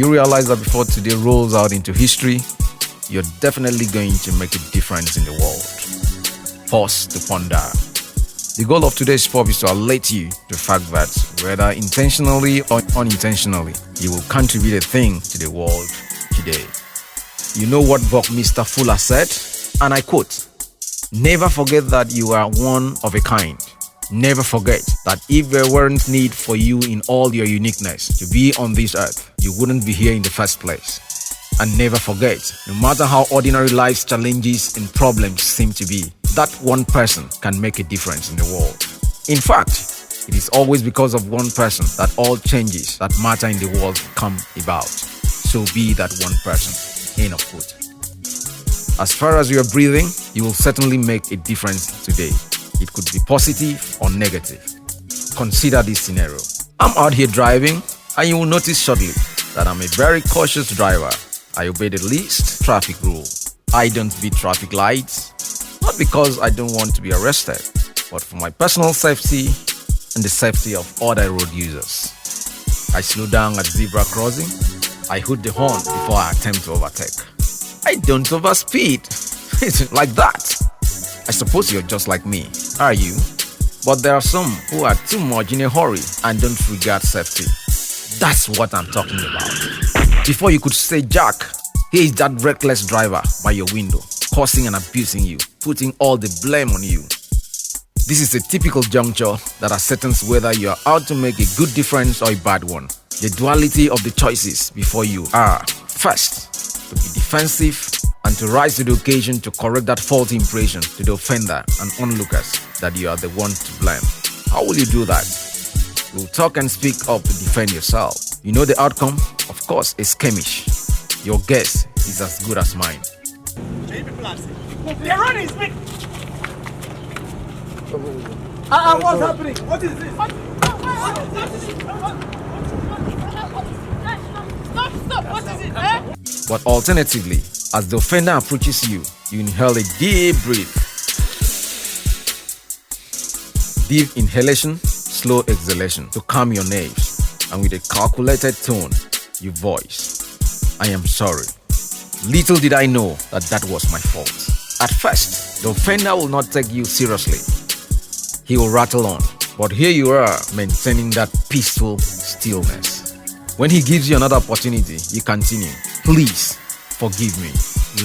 you realize that before today rolls out into history, you're definitely going to make a difference in the world. Pause to ponder. The goal of today's pop is to alert you to the fact that whether intentionally or unintentionally, you will contribute a thing to the world today. You know what Buckminster Fuller said? And I quote, "Never forget that you are one of a kind. Never forget that if there weren't need for you in all your uniqueness to be on this earth, you wouldn't be here in the first place. And never forget, no matter how ordinary life's challenges and problems seem to be, that one person can make a difference in the world. In fact, it is always because of one person that all changes that matter in the world come about. So be that one person." End of quote. As far as you are breathing, you will certainly make a difference today. It could be positive or negative. Consider this scenario. I'm out here driving, and you will notice shortly that I'm a very cautious driver. I obey the least traffic rule. I don't beat traffic lights, not because I don't want to be arrested, but for my personal safety and the safety of other road users. I slow down at zebra crossing. I hoot the horn before I attempt to overtake. I don't overspeed. It's like that. I suppose you're just like me, are you? But there are some who are too much in a hurry and don't regard safety. That's what I'm talking about. Before you could say, "Jack, here is that reckless driver by your window, cursing and abusing you, putting all the blame on you." This is a typical juncture that ascertains whether you are out to make a good difference or a bad one. The duality of the choices before you are, first, to be defensive and to rise to the occasion to correct that faulty impression to the offender and onlookers that you are the one to blame. How will you do that? You'll talk and speak up to defend yourself. You know the outcome? Of course, a skirmish. Your guess is as good as mine. They're running, speak! What's happening? What is this? Stop! What is it, eh? But alternatively, as the offender approaches you, you inhale a deep breath. Deep inhalation, slow exhalation to calm your nerves, and with a calculated tone, you voice, "I am sorry. Little did I know that that was my fault." At first, the offender will not take you seriously. He will rattle on, but here you are maintaining that peaceful stillness. When he gives you another opportunity, you continue, "Please, forgive me.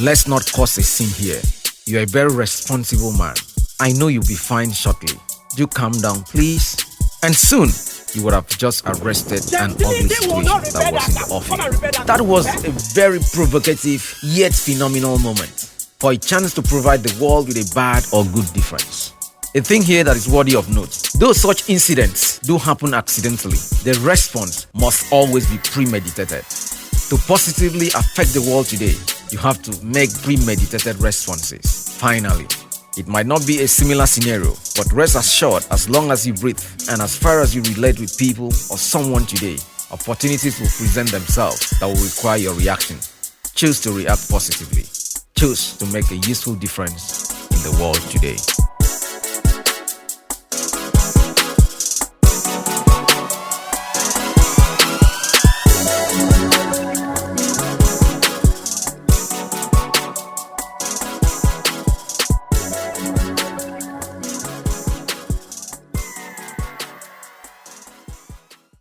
Let's not cause a scene here. You're a very responsible man. I know you'll be fine shortly. Do calm down, please." And soon, you would have just arrested an ugly situation that was in the offing. That was a very provocative yet phenomenal moment for a chance to provide the world with a bad or good difference. A thing here that is worthy of note: though such incidents do happen accidentally, the response must always be premeditated. To positively affect the world today, you have to make premeditated responses. Finally, it might not be a similar scenario, but rest assured, as long as you breathe and as far as you relate with people or someone today, opportunities will present themselves that will require your reaction. Choose to react positively. Choose to make a useful difference in the world today.